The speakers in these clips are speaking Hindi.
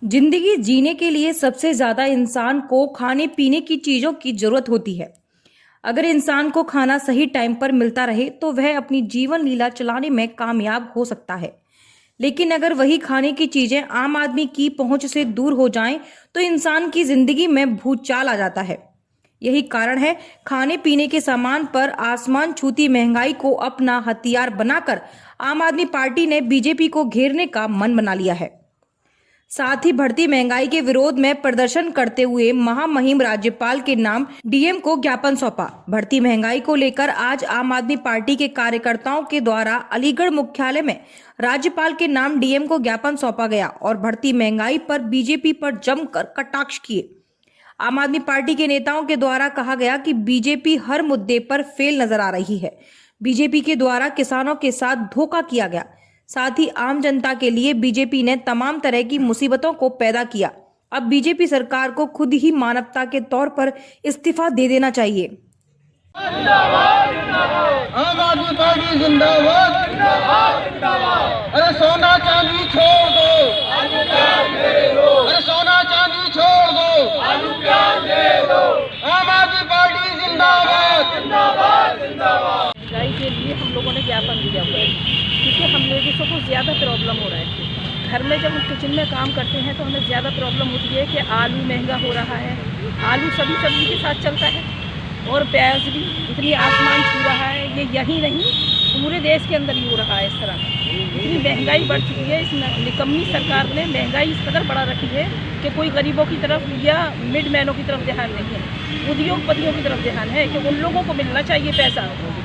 जिंदगी जीने के लिए सबसे ज्यादा इंसान को खाने पीने की चीजों की जरूरत होती है। अगर इंसान को खाना सही टाइम पर मिलता रहे तो वह अपनी जीवन लीला चलाने में कामयाब हो सकता है। लेकिन अगर वही खाने की चीजें आम आदमी की पहुंच से दूर हो जाएं तो इंसान की जिंदगी में भूचाल आ जाता है। यही कारण है खाने पीने के सामान पर आसमान छूती महंगाई को अपना हथियार बनाकर आम आदमी पार्टी ने बीजेपी को घेरने का मन बना लिया है। साथ ही बढ़ती महंगाई के विरोध में प्रदर्शन करते हुए महामहिम राज्यपाल के नाम डीएम को ज्ञापन सौंपा। बढ़ती महंगाई को लेकर आज आम आदमी पार्टी के कार्यकर्ताओं के द्वारा अलीगढ़ मुख्यालय में राज्यपाल के नाम डीएम को ज्ञापन सौंपा गया और बढ़ती महंगाई पर बीजेपी पर जमकर कटाक्ष किए। आम आदमी पार्टी के नेताओं के द्वारा कहा गया कि बीजेपी हर मुद्दे पर फेल नजर आ रही है। बीजेपी के द्वारा किसानों के साथ धोखा किया गया। साथ ही आम जनता के लिए बीजेपी ने तमाम तरह की मुसीबतों को पैदा किया। अब बीजेपी सरकार को खुद ही मानवता के तौर पर इस्तीफा दे देना चाहिए। आम आदमी पार्टी जिंदाबाद। अरे सोना चांदी छोड़ दो, अरे सोना चांदी छोड़ दो, आम आदमी पार्टी जिंदाबाद। महंगाई के लिए हम लोगों ने ज्ञापन दिया हुआ है क्योंकि हम लेडीज़ों को ज़्यादा प्रॉब्लम हो रहा है। घर में जब हम किचन में काम करते हैं तो हमें ज़्यादा प्रॉब्लम होती है कि आलू महंगा हो रहा है। आलू सभी सब्जी के साथ चलता है और प्याज भी इतनी आसमान छू रहा है। ये यही नहीं पूरे देश के अंदर ही हो रहा है। इस तरह इतनी महंगाई बढ़ चुकी है। इस निकम्मी सरकार ने महंगाई इस कदर बढ़ा रखी है कि कोई गरीबों की तरफ या मिडमैनों की तरफ ध्यान नहीं है, उद्योगपतियों की तरफ ध्यान है कि उन लोगों को मिलना चाहिए पैसा,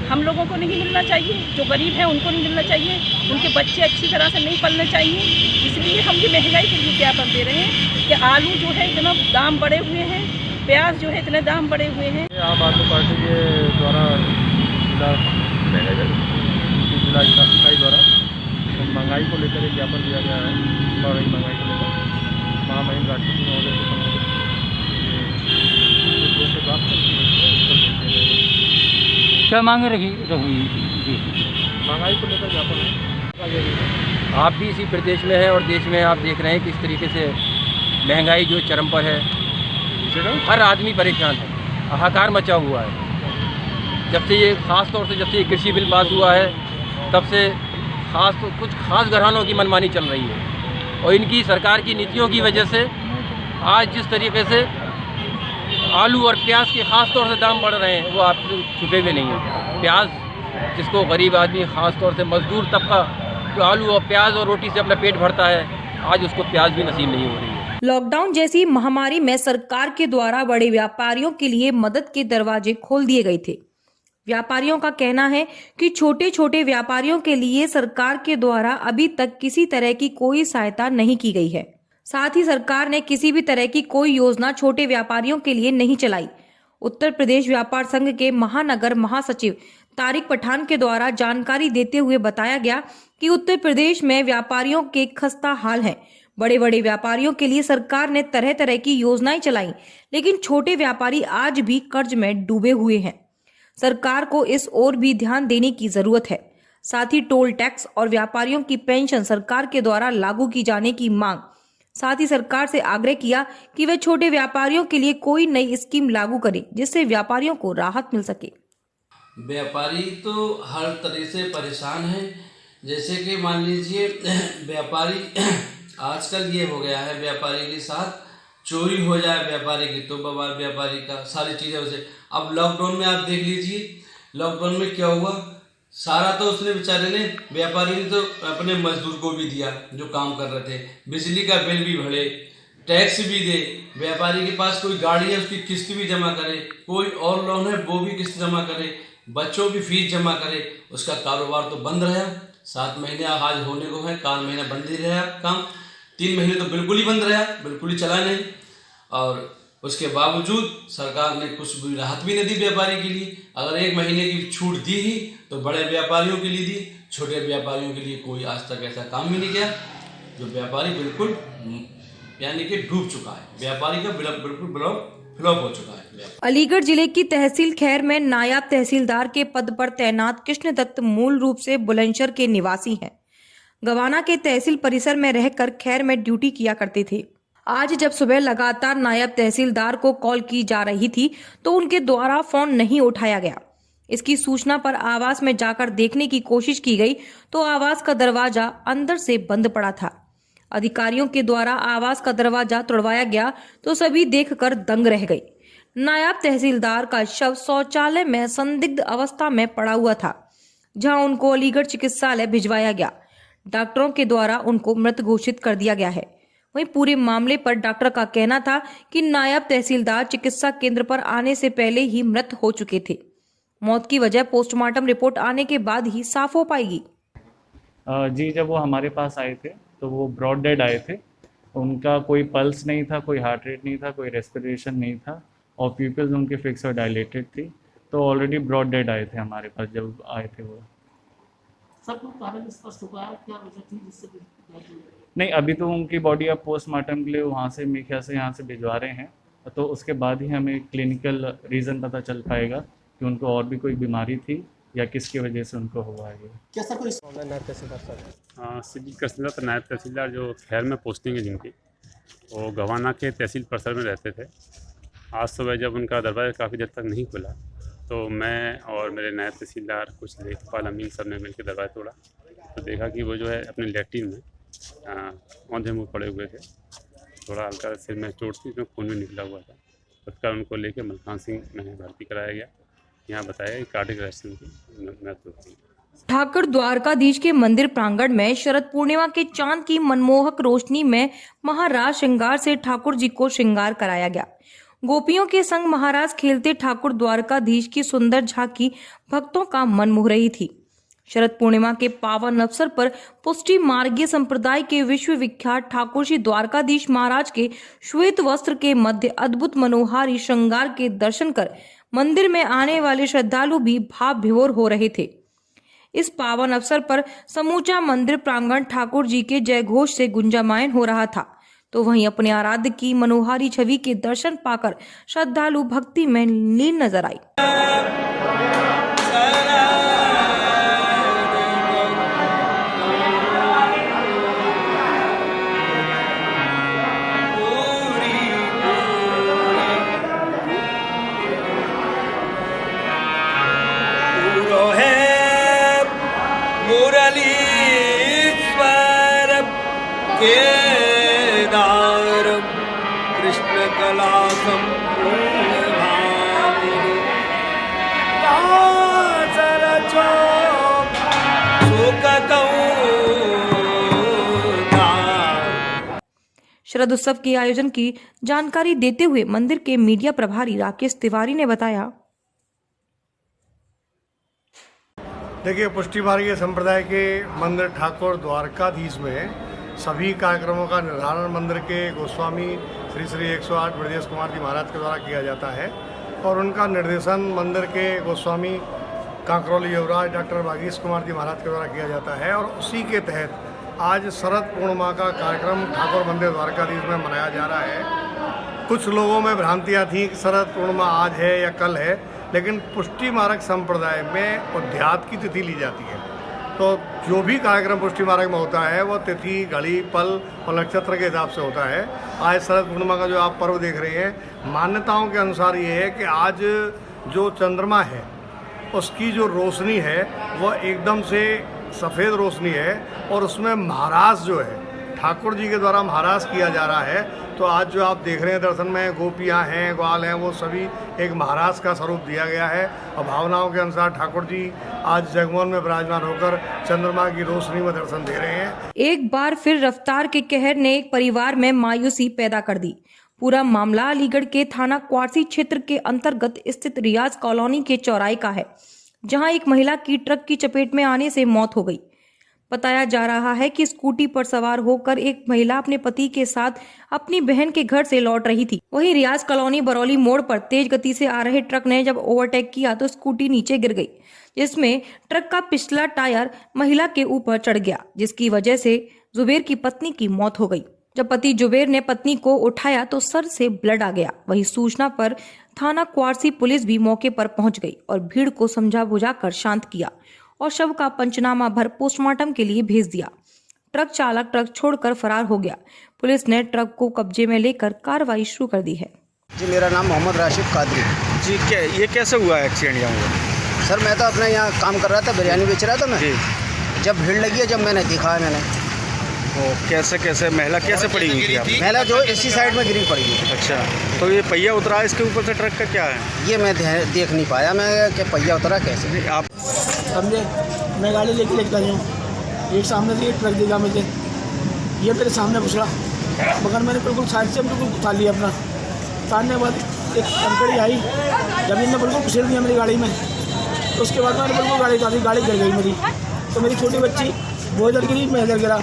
हम लोगों को नहीं मिलना चाहिए। जो गरीब हैं उनको नहीं मिलना चाहिए, उनके बच्चे अच्छी तरह से नहीं पलने चाहिए। इसलिए हम ये महंगाई के लिए ज्ञापन दे रहे हैं कि आलू जो है इतना दाम बढ़े हुए हैं, प्याज जो है इतने दाम बढ़े हुए हैं। आम आदमी पार्टी के द्वारा जिला इकाई द्वारा महंगाई को लेकर एक ज्ञापन दिया गया है। बढ़ रही महंगाई को लेकर महामहिम राष्ट्रपति महोदय से क्या मांगे रही महंगाई को लेकर ज्ञापन है। आप भी इसी प्रदेश में हैं और देश में आप देख रहे हैं किस तरीके से महंगाई जो चरम पर है। हर आदमी परेशान है, हाहाकार मचा हुआ है। जब से ये ख़ास तौर से जब से ये कृषि बिल पास हुआ है तब से कुछ खास घरानों की मनमानी चल रही है और इनकी सरकार की नीतियों की वजह से आज जिस तरीके से आलू और प्याज के ख़ास तौर से दाम बढ़ रहे हैं वो आप छुपे हुए नहीं हैं। प्याज जिसको गरीब आदमी ख़ास तौर से मजदूर तबका जो आलू और प्याज और रोटी से अपना पेट भरता है, आज उसको प्याज भी नसीब नहीं हो रही है। लॉकडाउन जैसी महामारी में सरकार के द्वारा बड़े व्यापारियों के लिए मदद के दरवाजे खोल दिए गए थे। व्यापारियों का कहना है कि छोटे छोटे व्यापारियों के लिए सरकार के द्वारा अभी तक किसी तरह की कोई सहायता नहीं की गई है। साथ ही सरकार ने किसी भी तरह की कोई योजना छोटे व्यापारियों के लिए नहीं चलाई। उत्तर प्रदेश व्यापार संघ के महानगर महासचिव तारिक पठान के द्वारा जानकारी देते हुए बताया गया कि उत्तर प्रदेश में व्यापारियों के खस्ता हाल है। बड़े बड़े व्यापारियों के लिए सरकार ने तरह तरह की योजनाएं चलाई, लेकिन छोटे व्यापारी आज भी कर्ज में डूबे हुए हैं। सरकार को इस ओर भी ध्यान देने की जरूरत है। साथ ही टोल टैक्स और व्यापारियों की पेंशन सरकार के द्वारा लागू की जाने की मांग। साथ ही सरकार से आग्रह किया कि वे छोटे व्यापारियों के लिए कोई नई स्कीम लागू करे जिससे व्यापारियों को राहत मिल सके। व्यापारी तो हर तरह से परेशान है। जैसे कि मान लीजिए व्यापारी आजकल ये हो गया है, व्यापारी के साथ चोरी हो जाए व्यापारी की तो बवाल व्यापारी का सारी चीज़ें उसे। अब लॉकडाउन में आप देख लीजिए, लॉकडाउन में क्या हुआ, सारा तो उसने बेचारे ने व्यापारी ने तो अपने मजदूर को भी दिया जो काम कर रहे थे, बिजली का बिल भी भरे, टैक्स भी दे। व्यापारी के पास कोई गाड़ी है उसकी किस्त भी जमा करे, कोई और लोन है वो भी किस्त जमा करे, बच्चों की फीस जमा करे। उसका कारोबार तो बंद रहा। 7 महीने आज होने को है, 4 महीना बंद ही रहा काम, 3 महीने तो बिल्कुल ही बंद रहा, बिल्कुल ही चला नहीं। और उसके बावजूद सरकार ने कुछ भी राहत भी नहीं दी व्यापारी के लिए। अगर 1 महीने की छूट दी ही तो बड़े व्यापारियों के लिए दी, छोटे व्यापारियों के लिए कोई आज तक ऐसा काम भी नहीं किया। जो व्यापारी बिल्कुल यानी कि डूब चुका है, व्यापारी का बिल्कुल फ्लॉप हो चुका है। अलीगढ़ जिले की तहसील खैर में नायब तहसीलदार के पद पर तैनात कृष्ण दत्त मूल रूप से बुलंदशहर के निवासी हैं। गवाना के तहसील परिसर में रहकर खैर में ड्यूटी किया करते थे। आज जब सुबह लगातार नायब तहसीलदार को कॉल की जा रही थी तो उनके द्वारा फोन नहीं उठाया गया। इसकी सूचना पर आवास में जाकर देखने की कोशिश की गई तो आवास का दरवाजा अंदर से बंद पड़ा था। अधिकारियों के द्वारा आवास का दरवाजा तोड़वाया गया तो सभी देखकर दंग रह गए। नायब तहसीलदार का शव शौचालय में संदिग्ध अवस्था में पड़ा हुआ था, जहां उनको अलीगढ़ चिकित्सालय भिजवाया गया। डॉक्टरों के द्वारा उनको मृत घोषित कर दिया गया है। वहीं पूरे मामले पर डॉक्टर का कहना था कि नायब तहसीलदार चिकित्सा केंद्र पर आने से पहले ही मृत हो चुके थे। मौत की वजह पोस्टमार्टम रिपोर्ट आने के बाद ही साफ हो पाएगी। जी, जब वो हमारे पास आए थे तो वो ब्रॉड डेड आए थे। उनका कोई पल्स नहीं था, कोई हार्ट रेट नहीं था, कोई रेस्पिरेशन नहीं था और प्यूपिल्स उनके फिक्स और डायलेटेड थी। तो ऑलरेडी ब्रॉड डेड आए थे हमारे पास जब आए थे वो। सब कुछ कारण स्पष्ट हुआ है, क्या वजह थी जिससे डेथ हुई? नहीं, अभी तो उनकी बॉडी अब पोस्टमार्टम के लिए वहाँ से मेरे ख्याल से यहाँ से भिजवा रहे हैं, तो उसके बाद ही हमें क्लिनिकल रीज़न पता चल पाएगा कि उनको और भी कोई बीमारी थी या किसकी वजह से उनको हुआ है। क्या सर कोई सिविल तहसीलदार नायब तहसीलदार जो खैर में पोस्टिंग है जिनकी, वो गवाना के तहसील परिसर में रहते थे। आज सुबह जब उनका दरवाज़ा काफ़ी देर तक नहीं खुला तो मैं और मेरे नायब तहसीलदार कुछ लेखपाल अमीन सब ने मिलकर दरवाज़ा तोड़ा तो देखा कि वो जो है अपने लैट्रिन में औंधे मुँह पड़े हुए थे। थोड़ा हल्का सिर में चोट थी, इसमें खून भी निकला हुआ था। तत्काल उनको लेकर मलखान सिंह में भर्ती कराया गया। यहाँ बताया कि कार्डियक अरेस्ट की मृत्यु हुई। ठाकुर द्वारकाधीश के मंदिर प्रांगण में शरद पूर्णिमा के चांद की मनमोहक रोशनी में महाराज श्रृंगार से ठाकुर जी को श्रृंगार कराया गया। गोपियों के संग महाराज खेलते ठाकुर द्वारकाधीश की सुंदर झांकी भक्तों का मन मोह रही थी। शरद पूर्णिमा के पावन अवसर पर पुष्टि मार्गीय संप्रदाय के विश्व विख्यात ठाकुर श्री द्वारकाधीश महाराज के श्वेत वस्त्र के मध्य अद्भुत मनोहारी श्रृंगार के दर्शन कर मंदिर में आने वाले श्रद्धालु भी भाव विभोर हो रहे थे। इस पावन अवसर पर समूचा मंदिर प्रांगण ठाकुर जी के जय घोष से गुंजायमान हो रहा था, तो वहीं अपने आराध्य की मनोहारी छवि के दर्शन पाकर श्रद्धालु भक्ति में लीन नजर आई। कृष्ण कला शरद उत्सव के आयोजन की जानकारी देते हुए मंदिर के मीडिया प्रभारी राकेश तिवारी ने बताया। देखिए, पुष्टि मार्गीय संप्रदाय के मंदिर ठाकुर द्वारकाधीश में सभी कार्यक्रमों का निर्धारण मंदिर के गोस्वामी श्री श्री 108 ब्रजेश कुमार जी महाराज के द्वारा किया जाता है और उनका निर्देशन मंदिर के गोस्वामी कांकरौली युवराज डॉक्टर भागीश कुमार जी महाराज के द्वारा किया जाता है। और उसी के तहत आज शरद पूर्णिमा का कार्यक्रम ठाकुर मंदिर द्वारकाधीश में मनाया जा रहा है। कुछ लोगों में भ्रांतियाँ थी कि शरद पूर्णिमा आज है या कल है, लेकिन पुष्टि मार्ग संप्रदाय में उद्यात की तिथि ली जाती है। तो जो भी कार्यक्रम पुष्टि मार्ग में होता है वो तिथि, घड़ी, पल और नक्षत्र के हिसाब से होता है। आज शरद पूर्णिमा का जो आप पर्व देख रहे हैं, मान्यताओं के अनुसार ये है कि आज जो चंद्रमा है उसकी जो रोशनी है वो एकदम से सफ़ेद रोशनी है और उसमें महाराज जो है ठाकुर जी के द्वारा महाराज किया जा रहा है। तो आज जो आप देख रहे हैं दर्शन में गोपियाँ हैं, ग्वाल हैं, वो सभी एक महाराज का स्वरूप दिया गया है और भावनाओं के अनुसार ठाकुर जी आज जगमोहन में विराजमान होकर चंद्रमा की रोशनी में दर्शन दे रहे हैं। एक बार फिर रफ्तार के कहर ने एक परिवार में मायूसी पैदा कर दी। पूरा मामला अलीगढ़ के थाना क्वारसी क्षेत्र के अंतर्गत स्थित रियाज कॉलोनी के चौराहे का है, जहां एक महिला की ट्रक की चपेट में आने से मौत हो गई। बताया जा रहा है कि स्कूटी पर सवार होकर एक महिला अपने पति के साथ अपनी बहन के घर से लौट रही थी। वहीं रियाज कॉलोनी बरौली मोड़ पर तेज गति से आ रहे ट्रक ने जब ओवरटेक किया तो स्कूटी नीचे गिर गई, जिसमें ट्रक का पिछला टायर महिला के ऊपर चढ़ गया, जिसकी वजह से जुबेर की पत्नी की मौत हो गई। जब पति जुबेर ने पत्नी को उठाया तो सर से ब्लड आ गया। वहीं सूचना पर थाना क्वारसी पुलिस भी मौके पर पहुंच गई और भीड़ को समझा बुझाकर शांत किया और शव का पंचनामा भर पोस्टमार्टम के लिए भेज दिया। ट्रक चालक ट्रक छोड़कर फरार हो गया। पुलिस ने ट्रक को कब्जे में लेकर कार्रवाई शुरू कर दी है। जी, मेरा नाम मोहम्मद राशिद कादरी। जी, क्या ये कैसे हुआ एक्सीडेंट यहाँ हुआ? सर, मैं तो अपने यहाँ काम कर रहा था, बिरयानी बेच रहा था मैं। जब भीड़ लगी है, जब मैंने देखा है मैंने। तो कैसे महिला कैसे पड़ी हुई थी आप? महिला जो इसी साइड में गिरी पड़ी है। अच्छा, तो ये पहिया उतरा है इसके ऊपर से ट्रक का, क्या है ये मैं देख नहीं पाया मैं कि पहिया उतरा कैसे। आप समझे, मैं गाड़ी लेके गया हूँ, एक सामने से एक ट्रक दिखा मुझे, ये मेरे सामने घुसड़ा, मगर मैंने बिल्कुल साइड से बिल्कुल उतार लिया अपना। उतारने के बाद एक कंकड़ी आई, जमीन में बिल्कुल घुसेड़ दिया मेरी गाड़ी में। तो उसके बाद मैंने बिल्कुल गाड़ी उतारी, गाड़ी गिर गई मेरी। तो मेरी छोटी बच्ची वो इधर गिरी, मैं इधर गिरा।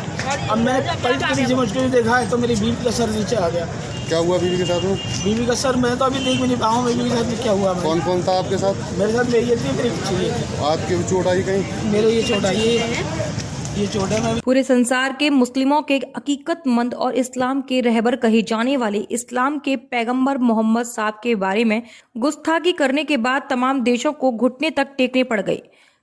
अब मैंने पलट के नीचे मुझको देखा है तो मेरी बीवी का सर नीचे आ गया। क्या हुआ बीवी के साथ? बीवी का सर मैं तो अभी देख भी नहीं पाऊँ बीवी के साथ में क्या हुआ। कौन कौन था आपके साथ? मेरे साथ मेरी थी, मेरी बच्ची थी। आपकी चोट आई कहीं? मेरे ये चोट आई, ये चोट है। मैं पूरे संसार के मुस्लिमों के हकीकतमंद और इस्लाम के रहबर कहे जाने वाले इस्लाम के पैगंबर मोहम्मद साहब के बारे में गुस्ताखी करने के बाद तमाम देशों को घुटने तक टेकने पड़ गए।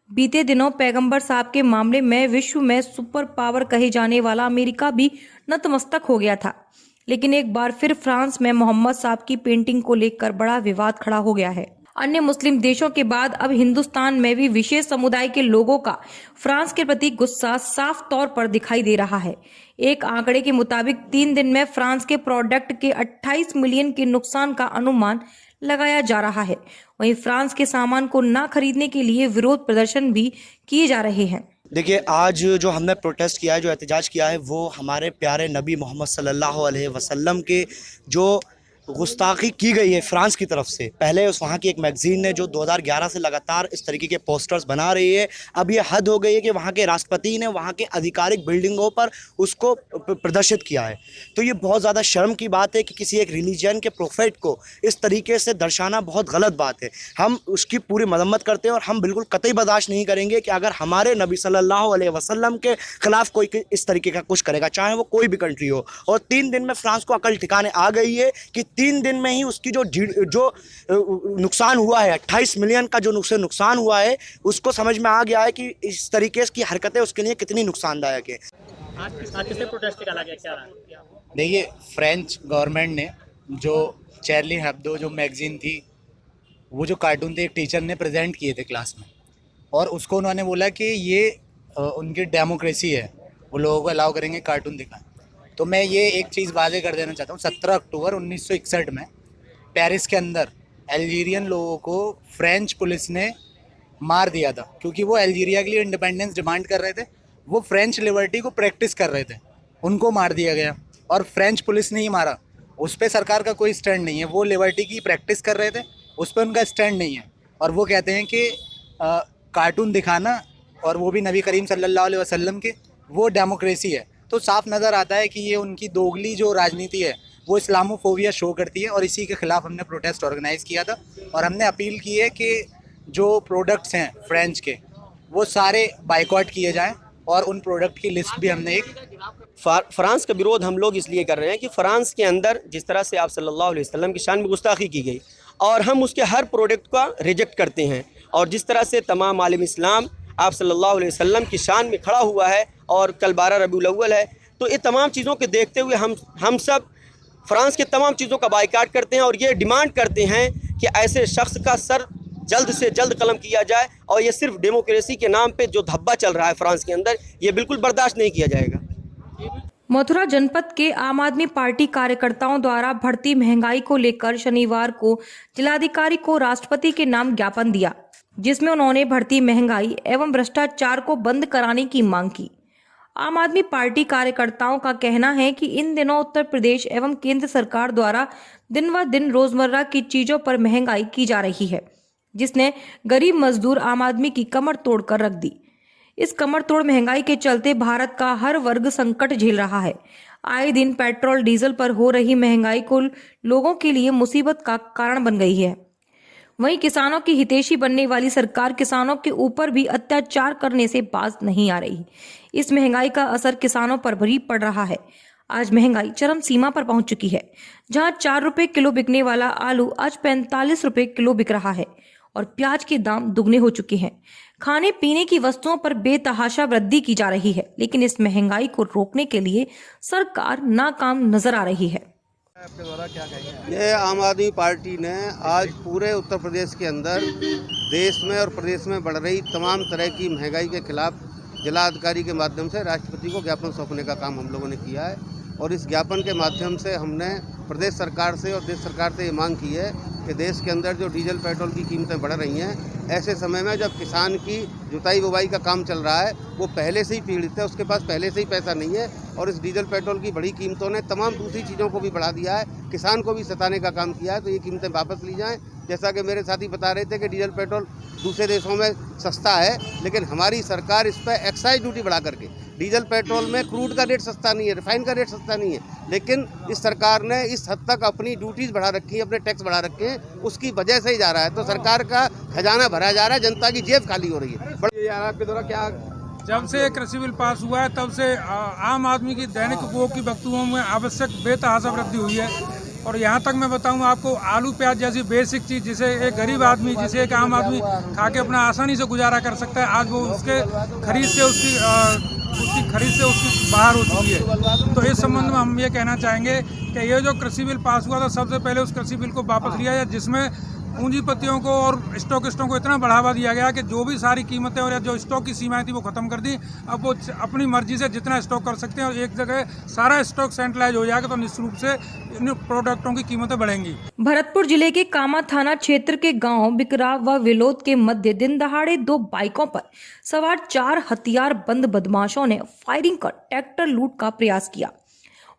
बीते दिनों पैगंबर साहब के मामले में विश्व में सुपर पावर कहे जाने वाला अमेरिका भी नतमस्तक हो गया था, लेकिन एक बार फिर फ्रांस में मोहम्मद साहब की पेंटिंग को लेकर बड़ा विवाद खड़ा हो गया है। अन्य मुस्लिम देशों के बाद अब हिंदुस्तान में भी विशेष समुदाय के लोगों का फ्रांस के प्रति गुस्सा साफ तौर पर दिखाई दे रहा है। एक आंकड़े के मुताबिक 3 दिन में फ्रांस के प्रोडक्ट के 28 मिलियन के नुकसान का अनुमान लगाया जा रहा है। वहीं फ्रांस के सामान को ना खरीदने के लिए विरोध प्रदर्शन भी किए जा रहे हैं। देखिए, आज जो हमने प्रोटेस्ट किया है, जो एहतजाज किया है, वो हमारे प्यारे नबी मोहम्मद सल्लल्लाहु अलैहि वसल्लम के जो गुस्ताखी की गई है फ्रांस की तरफ से। पहले उस वहाँ की एक मैगजीन ने जो 2011 से लगातार इस तरीके के पोस्टर्स बना रही है, अब ये हद हो गई है कि वहाँ के राष्ट्रपति ने वहाँ के आधिकारिक बिल्डिंगों पर उसको प्रदर्शित किया है। तो ये बहुत ज़्यादा शर्म की बात है कि किसी एक रिलीजन के प्रोफेट को इस तरीके से दर्शाना बहुत गलत बात है। हम उसकी पूरी मरम्मत करते हैं और हम बिल्कुल कतई बर्दाश्त नहीं करेंगे कि अगर हमारे नबी सल्लल्लाहु अलैहि वसल्लम के खिलाफ कोई इस तरीके का कुछ करेगा, चाहे वो कोई भी कंट्री हो। और 3 दिन में फ्रांस को अकल ठिकाने आ गई है कि 3 दिन में ही उसकी जो नुकसान हुआ है, 28 मिलियन का जो नुकसान हुआ है, उसको समझ में आ गया है कि इस तरीके की हरकतें उसके लिए कितनी नुकसानदायक है। देखिए, फ्रेंच गवर्नमेंट ने जो चार्ली हेब्दो जो मैगजीन थी, वो जो कार्टून थे, एक टीचर ने प्रेजेंट किए थे क्लास में, और उसको उन्होंने बोला कि ये उनकी डेमोक्रेसी है, वो लोगों को अलाउ करेंगे कार्टून दिखाएं। तो मैं ये एक चीज़ वाज़ेह कर देना चाहता हूँ, 17 अक्टूबर 1961 में पेरिस के अंदर अल्जीरियन लोगों को फ्रेंच पुलिस ने मार दिया था, क्योंकि वो अल्जीरिया के लिए इंडिपेंडेंस डिमांड कर रहे थे। वो फ्रेंच लिबर्टी को प्रैक्टिस कर रहे थे, उनको मार दिया गया। और फ्रेंच पुलिस ने ही मारा, उस पर सरकार का कोई स्टैंड नहीं है। वो लिबर्टी की प्रैक्टिस कर रहे थे, उस पर उनका स्टैंड नहीं है। और वो कहते हैं कि कार्टून दिखाना, और वो भी नबी करीम सल्लल्लाहु अलैहि वसल्लम के, वो डेमोक्रेसी है। तो साफ नज़र आता है कि ये उनकी दोगली जो राजनीति है वो इस्लामोफोबिया शो करती है। और इसी के ख़िलाफ़ हमने प्रोटेस्ट ऑर्गेनाइज़ किया था, और हमने अपील की है कि जो प्रोडक्ट्स हैं फ्रेंच के, वो सारे बाइकआउट किए जाएं, और उन प्रोडक्ट की लिस्ट भी हमने एक फ्रांस का विरोध हम लोग इसलिए कर रहे हैं कि फ्रांस के अंदर जिस तरह से आप सल्लल्लाहु अलैहि वसल्लम की शान में गुस्ताखी की गई, और हम उसके हर प्रोडक्ट का रिजेक्ट करते हैं। और जिस तरह से तमाम आलिम इस्लाम आप सल्लल्लाहु अलैहि वसल्लम की शान में खड़ा हुआ है, और कल 12 रबीउल अव्वल है, तो ये तमाम चीज़ों के देखते हुए हम सब फ्रांस के तमाम चीज़ों का बाइकाट करते हैं, और ये डिमांड करते हैं कि ऐसे शख्स का सर जल्द से जल्द कलम किया जाए। और ये सिर्फ डेमोक्रेसी के नाम पे जो धब्बा चल रहा है फ्रांस के अंदर, ये बिल्कुल बर्दाश्त नहीं किया जाएगा। मथुरा जनपद के आम आदमी पार्टी कार्यकर्ताओं द्वारा बढ़ती महंगाई को लेकर शनिवार को जिलाधिकारी को राष्ट्रपति के नाम ज्ञापन दिया, जिसमें उन्होंने बढ़ती महंगाई एवं भ्रष्टाचार को बंद कराने की मांग की। आम आदमी पार्टी कार्यकर्ताओं का कहना है कि इन दिनों उत्तर प्रदेश एवं केंद्र सरकार द्वारा दिन व दिन रोजमर्रा की चीजों पर महंगाई की जा रही है, जिसने गरीब मजदूर आम आदमी की कमर तोड़ कर रख दी। इस कमर तोड़ महंगाई के चलते भारत का हर वर्ग संकट झेल रहा है। आए दिन पेट्रोल डीजल पर हो रही महंगाई को लोगों के लिए मुसीबत का कारण बन गई है। वहीं किसानों की हितैषी बनने वाली सरकार किसानों के ऊपर भी अत्याचार करने से बाज नहीं आ रही। इस महंगाई का असर किसानों पर भी पड़ रहा है। आज महंगाई चरम सीमा पर पहुंच चुकी है, जहां 4 रुपए किलो बिकने वाला आलू आज 45 रुपए किलो बिक रहा है, और प्याज के दाम दुगने हो चुके हैं। खाने पीने की वस्तुओं पर बेतहाशा वृद्धि की जा रही है, लेकिन इस महंगाई को रोकने के लिए सरकार नाकाम नजर आ रही है। ये आम आदमी पार्टी ने आज पूरे उत्तर प्रदेश के अंदर देश में और प्रदेश में बढ़ रही तमाम तरह की महंगाई के खिलाफ जिलाधिकारी के माध्यम से राष्ट्रपति को ज्ञापन सौंपने का काम हम लोगों ने किया है। और इस ज्ञापन के माध्यम से हमने प्रदेश सरकार से और देश सरकार से ये मांग की है कि देश के अंदर जो डीजल पेट्रोल की कीमतें बढ़ रही हैं, ऐसे समय में जब किसान की जुताई बुवाई का काम चल रहा है, वो पहले से ही पीड़ित है, उसके पास पहले से ही पैसा नहीं है और इस डीजल पेट्रोल की बढ़ी कीमतों ने तमाम दूसरी चीज़ों को भी बढ़ा दिया है, किसान को भी सताने का काम किया है। तो ये कीमतें वापस ली जाएँ। जैसा कि मेरे साथी बता रहे थे कि डीजल पेट्रोल दूसरे देशों में सस्ता है, लेकिन हमारी सरकार इस पर एक्साइज ड्यूटी बढ़ा करके, डीजल पेट्रोल में क्रूड का रेट सस्ता नहीं है, रिफाइन का रेट सस्ता नहीं है, लेकिन इस सरकार ने इस हद तक अपनी ड्यूटीज़ बढ़ा रखी है, अपने टैक्स बढ़ा रखे हैं, उसकी वजह से ही जा रहा है। तो सरकार का खजाना भरा जा रहा है, जनता की जेब खाली हो रही है। आपके द्वारा क्या जब से कृषि बिल पास हुआ है तब से आम आदमी की दैनिक उपभोग की वस्तुओं में आवश्यक बेतहाशा वृद्धि हुई है। और यहाँ तक मैं बताऊँ आपको, आलू प्याज जैसी बेसिक चीज़ जिसे एक गरीब आदमी, जिसे एक आम आदमी खा के अपना आसानी से गुजारा कर सकता है, आज वो उसके खरीद से उसकी बाहर हो चुकी है। तो इस संबंध में हम ये कहना चाहेंगे कि ये जो कृषि बिल पास हुआ था, सबसे पहले उस कृषि बिल को वापस लिया जाए जिसमें पूंजीपतियों को और स्टॉकिस्टों को इतना बढ़ावा दिया गया कि जो भी सारी कीमतें और जो स्टॉक की सीमाएं थी वो खत्म कर दी। अब वो अपनी मर्जी से जितना स्टॉक कर सकते हैं और एक जगह सारा स्टॉक सेंट्रलाइज हो जाएगा, तो निश्चित रूप से इन प्रोडक्टों की कीमतें बढ़ेंगी। भरतपुर जिले के कामा थाना क्षेत्र के गांव बिकराव व विलोद के मध्य दिन दहाड़े 2 बाइकों पर सवार 4 हथियारबंद बदमाशों ने फायरिंग कर ट्रैक्टर लूट का प्रयास किया।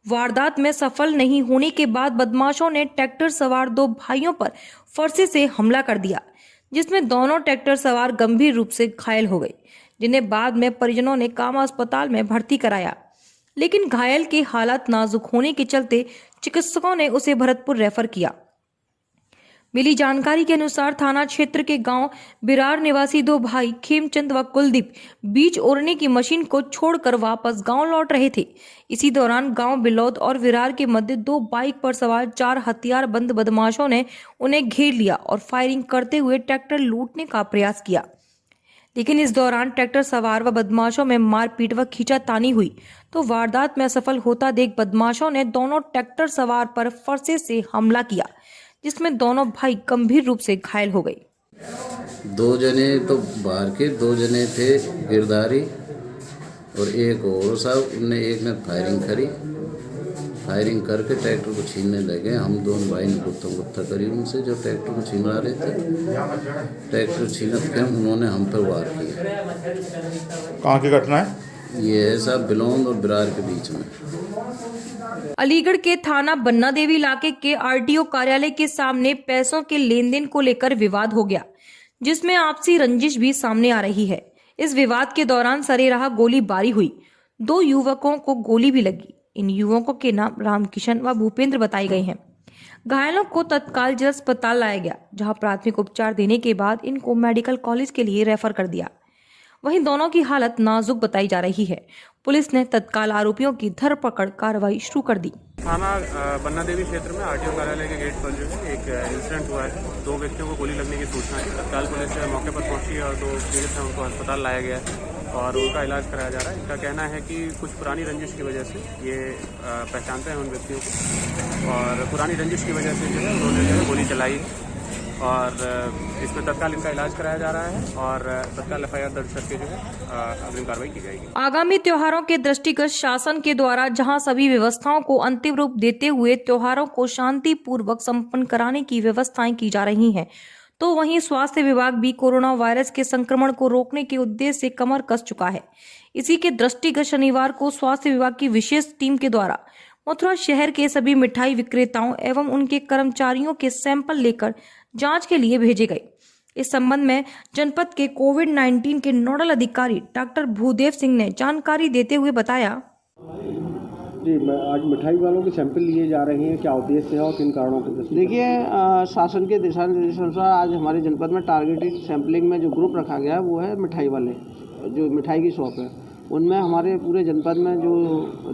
वारदात में सफल नहीं होने के बाद बदमाशों ने ट्रैक्टर सवार 2 भाइयों पर फरसे से हमला कर दिया, जिसमें दोनों ट्रैक्टर सवार गंभीर रूप से घायल हो गए, जिन्हें बाद में परिजनों ने कामा अस्पताल में भर्ती कराया, लेकिन घायल की हालत नाजुक होने के चलते चिकित्सकों ने उसे भरतपुर रेफर किया। मिली जानकारी के अनुसार थाना क्षेत्र के गांव बिरार निवासी 2 भाई खेमचंद व कुलदीप बीज ओरने की मशीन को छोड़कर वापस गांव लौट रहे थे। इसी दौरान गांव बिलौद और विरार के मध्य 2 बाइक पर सवार 4 हथियारबंद बदमाशों ने उन्हें घेर लिया और फायरिंग करते हुए ट्रैक्टर लूटने का प्रयास किया, लेकिन इस दौरान ट्रैक्टर सवार व बदमाशों में मारपीट व खींचातानी हुई। तो वारदात में असफल होता देख बदमाशों ने दोनों ट्रैक्टर सवार पर फरसे से हमला किया, जिसमें दोनों भाई गंभीर रूप से घायल हो गए। 2 जने तो बाहर के 2 जने थे गिरधारी और एक और साहब, उनने एक ने फायरिंग करी, फायरिंग करके ट्रैक्टर को छीनने लगे। हम दोनों भाई ने गुत्था करी उनसे जो ट्रैक्टर को छीना रहे थे। ट्रैक्टर छीनत के उन्होंने हम पर वार किया। कहाँ की घटना है? ये है साहब बिलोंद और बिरार के बीच में। अलीगढ़ के थाना बन्ना देवी इलाके के आरटीओ कार्यालय के सामने पैसों के लेन देन को लेकर विवाद हो गया, जिसमें आपसी रंजिश भी सामने आ रही है। इस विवाद के दौरान सरेराह गोलीबारी हुई, 2 युवकों को गोली भी लगी। इन युवकों के नाम रामकिशन व भूपेंद्र बताए गए हैं। घायलों को तत्काल जिला अस्पताल लाया गया, जहां प्राथमिक उपचार देने के बाद इनको मेडिकल कॉलेज के लिए रेफर कर दिया। वहीं दोनों की हालत नाजुक बताई जा रही है। पुलिस ने तत्काल आरोपियों की धरपकड़ कार्रवाई शुरू कर दी। थाना बन्ना देवी क्षेत्र में आरटीओ कार्यालय के गेट पर जो है एक इंसिडेंट हुआ है। 2 व्यक्तियों को गोली लगने की सूचना है। तत्काल पुलिस मौके पर पहुंची है और 2 पीड़ित हैं, उनको अस्पताल लाया गया है और उनका इलाज कराया जा रहा है। इनका कहना है कि कुछ पुरानी रंजिश की वजह से ये पहचानते हैं उन व्यक्तियों को और पुरानी रंजिश की वजह से जो है उन्होंने जो है गोली चलाई और इसमें तत्काल इनका इलाज कराया जा रहा है और तत्काल एफआईआर दर्ज करके जो है अग्रिम कार्रवाई की जाएगी। आगामी त्योहारों के दृष्टिगत शासन के द्वारा जहां सभी व्यवस्थाओं को अंतिम रूप देते हुए त्योहारों को शांतिपूर्वक संपन्न कराने की व्यवस्थाएं की जा रही हैं, तो वहीं स्वास्थ्य विभाग भी कोरोना वायरस के संक्रमण को रोकने के उद्देश्य से कमर कस चुका है। इसी के दृष्टिगत शनिवार को स्वास्थ्य विभाग की विशेष टीम के द्वारा मथुरा शहर के सभी मिठाई विक्रेताओं एवं उनके कर्मचारियों के सैंपल लेकर जांच के लिए भेजे गए। इस संबंध में जनपद के कोविड-19 के नोडल अधिकारी डॉक्टर भूदेव सिंह ने जानकारी देते हुए बताया। जी, आज मिठाई वालों के सैंपल लिए जा रहे हैं, क्या उद्देश्य है और किन कारणों के? देखिए, शासन के दिशा निर्देशानुसार आज हमारे जनपद में टारगेटेड सैंपलिंग में जो ग्रुप रखा गया है वो है मिठाई वाले, जो मिठाई की शॉप है। उनमें हमारे पूरे जनपद में जो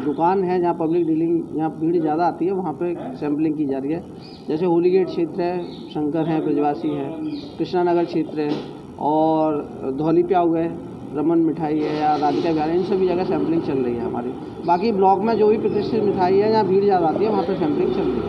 दुकान है जहाँ पब्लिक डीलिंग, जहाँ भीड़ ज़्यादा आती है, वहाँ पे सैम्पलिंग की जा रही है। जैसे होली गेट क्षेत्र है, शंकर है, ब्रजवासी है, कृष्णा नगर क्षेत्र है और धौली प्याऊ है, रमन मिठाई है या राधिका विहार, इन सभी जगह सैम्पलिंग चल रही है हमारी। बाकी ब्लॉक में जो भी प्रतिष्ठित मिठाई है जहाँ भीड़ ज़्यादा आती है वहाँ पर सैम्पलिंग चल रही है।